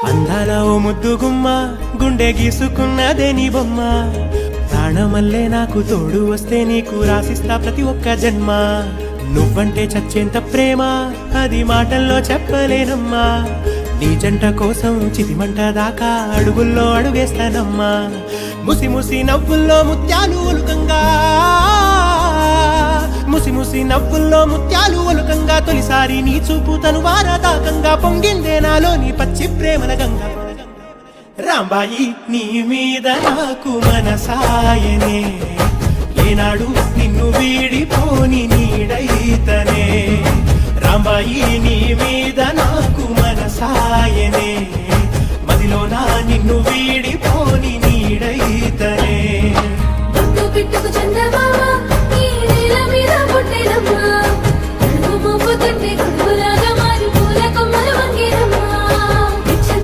అందాల ఓ ముద్దు గుమ్మ గుండె గీసుకున్నదే నీ బొమ్మ ప్రాణమల్లే నాకు తోడు వస్తే నీకు రాసిస్తా ప్రతి ఒక్క జన్మ నువ్వంటే చచ్చేంత ప్రేమ అది మాటల్లో చెప్పలేనమ్మా నీ జంట కోసం చితిమంట దాకా అడుగుల్లో అడుగేస్తానమ్మా ముసి ముసి నవ్వుల్లో ముత్యాలు ఒలుకంగా ముసి ముసి నవ్వుల్లో ముత్యాలు ఒలుకంగా తొలిసారి నీ చూపు తను వారదాకంగా పొంగిందే నాలో నీ పచ్చి ప్రేమల గంగా రాంబాయి నీ మీద నాకు మనసాయనే ఏనాడు నిన్ను వీడిపోని నీడైతనే రాంబాయి నీ మీద నాకు మనసాయనే